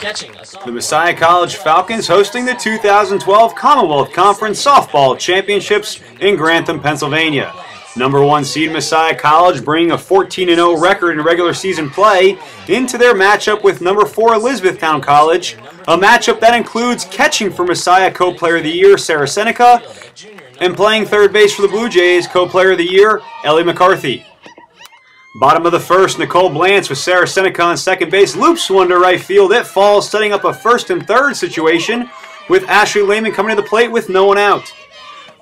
The Messiah College Falcons hosting the 2012 Commonwealth Conference Softball Championships in Grantham, Pennsylvania. Number 1 seed Messiah College bringing a 14-0 record in regular season play into their matchup with number 4 Elizabethtown College, a matchup that includes catching for Messiah Co-Player of the Year Sarah Seneca and playing third base for the Blue Jays Co-Player of the Year Ellie McCarthy. Bottom of the first, Nicole Blance with Sarah Seneca on second base loops one to right field. It falls, setting up a first and third situation with Ashley Lehman coming to the plate with no one out.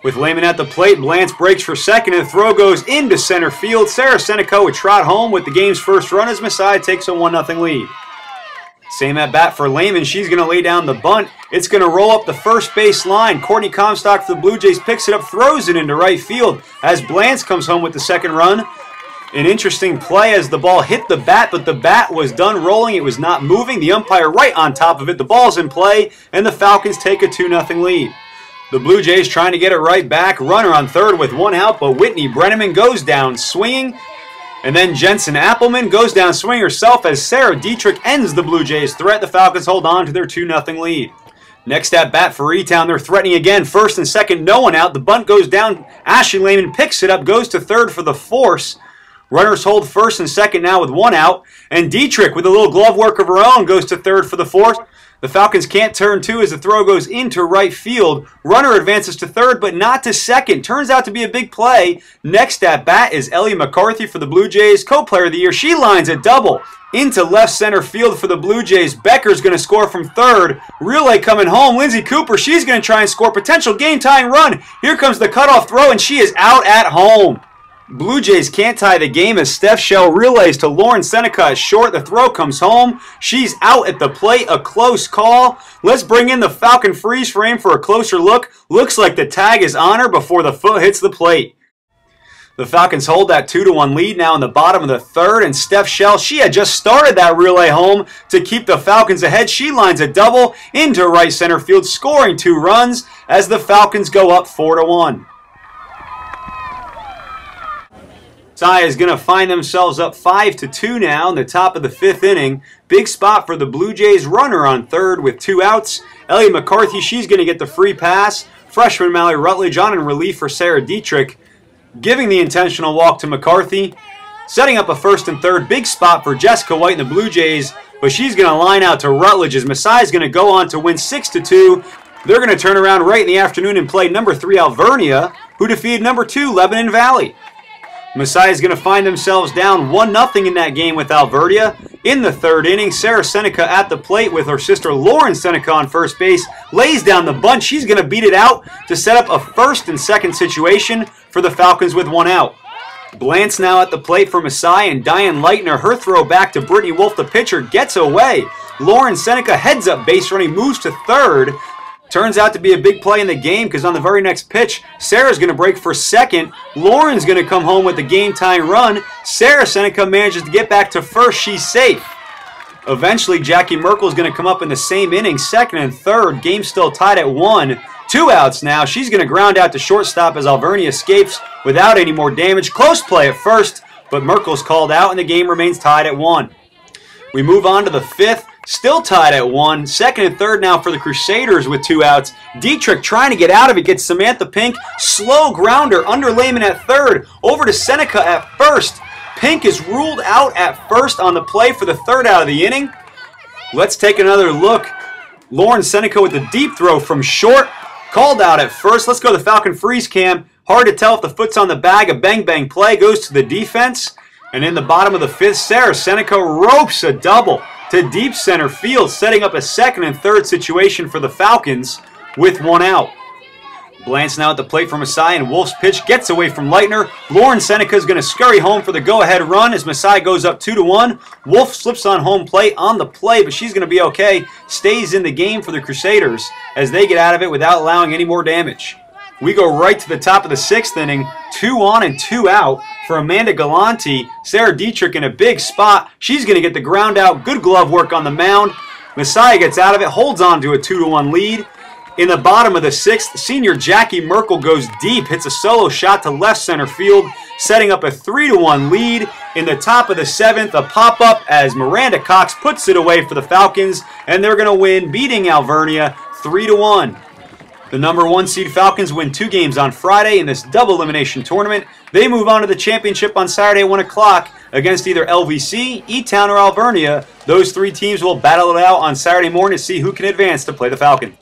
With Lehman at the plate, Blance breaks for second and the throw goes into center field. Sarah Seneca would trot home with the game's first run as Messiah takes a 1-0 lead. Same at bat for Lehman. She's going to lay down the bunt. It's going to roll up the first base line. Courtney Comstock for the Blue Jays picks it up, throws it into right field as Blance comes home with the second run. An interesting play as the ball hit the bat, but the bat was done rolling. It was not moving. The umpire right on top of it. The ball's in play, and the Falcons take a 2-0 lead. The Blue Jays trying to get it right back. Runner on third with one out, but Whitney Brenneman goes down swinging. And then Jensen Appelman goes down swinging herself as Sarah Dietrich ends the Blue Jays' threat. The Falcons hold on to their 2-0 lead. Next at bat for E-Town, they're threatening again. First and second, no one out. The bunt goes down. Ashley Lehman picks it up, goes to third for the force. Runners hold first and second now with one out. And Dietrich, with a little glove work of her own, goes to third for the fourth. The Falcons can't turn two as the throw goes into right field. Runner advances to third, but not to second. Turns out to be a big play. Next at bat is Ellie McCarthy for the Blue Jays, Co-Player of the Year. She lines a double into left center field for the Blue Jays. Becker's going to score from third. Relay coming home. Lindsay Cooper, she's going to try and score. Potential game-tying run. Here comes the cutoff throw, and she is out at home. Blue Jays can't tie the game as Steph Shell relays to Lauren Seneca at short. The throw comes home. She's out at the plate. A close call. Let's bring in the Falcon freeze frame for a closer look. Looks like the tag is on her before the foot hits the plate. The Falcons hold that 2-1 lead now in the bottom of the third, and Steph Shell, she had just started that relay home to keep the Falcons ahead. She lines a double into right center field, scoring 2 runs as the Falcons go up 4-1. Messiah is going to find themselves up 5-2 now in the top of the 5th inning. Big spot for the Blue Jays, runner on third with 2 outs. Ellie McCarthy, she's going to get the free pass. Freshman Mallory Rutledge on in relief for Sarah Dietrich, giving the intentional walk to McCarthy. Setting up a first and third, big spot for Jessica White and the Blue Jays, but she's going to line out to Rutledge as Messiah is going to go on to win 6-2. They're going to turn around right in the afternoon and play number 3 Alvernia, who defeated number 2 Lebanon Valley. Messiah is going to find themselves down 1-0 in that game with Alvernia. In the third inning, Sarah Seneca at the plate with her sister Lauren Seneca on first base. Lays down the bunt. She's going to beat it out to set up a first and second situation for the Falcons with 1 out. Blance now at the plate for Messiah, and Diane Leitner, her throw back to Brittany Wolf, the pitcher, gets away. Lauren Seneca heads up base running, moves to third. Turns out to be a big play in the game because on the very next pitch, Sarah's going to break for second. Lauren's going to come home with the game-tying run. Sarah Seneca manages to get back to first. She's safe. Eventually, Jackie Merkel's going to come up in the same inning, second and third. Game still tied at 1. 2 outs now. She's going to ground out to shortstop as Alvernia escapes without any more damage. Close play at first, but Merkel's called out and the game remains tied at 1. We move on to the 5th. Still tied at 1. Second and third now for the Crusaders with 2 outs. Dietrich trying to get out of it. Gets Samantha Pink. Slow grounder under Lehman at third. Over to Seneca at first. Pink is ruled out at first on the play for the third out of the inning. Let's take another look. Lauren Seneca with the deep throw from short. Called out at first. Let's go to the Falcon freeze cam. Hard to tell if the foot's on the bag. A bang-bang play goes to the defense. And in the bottom of the 5th, Sarah Seneca ropes a double to deep center field, setting up a second and third situation for the Falcons with 1 out. Blance now at the plate for Messiah, and Wolf's pitch gets away from Leitner. Lauren Seneca is going to scurry home for the go-ahead run as Messiah goes up 2-1. Wolf slips on home plate on the play, but she's going to be okay. Stays in the game for the Crusaders as they get out of it without allowing any more damage. We go right to the top of the 6th inning, 2 on and 2 out for Amanda Galante. Sarah Dietrich in a big spot. She's going to get the ground out. Good glove work on the mound. Messiah gets out of it, holds on to a 2-1 lead. In the bottom of the 6th, senior Jackie Merkel goes deep, hits a solo shot to left center field. setting up a 3-1 lead. In the top of the 7th, a pop-up as Miranda Cox puts it away for the Falcons, and they're going to win, beating Alvernia 3-1. The number 1 seed Falcons win 2 games on Friday in this double elimination tournament. They move on to the championship on Saturday at 1 o'clock against either LVC, E-Town, or Alvernia. Those 3 teams will battle it out on Saturday morning to see who can advance to play the Falcon.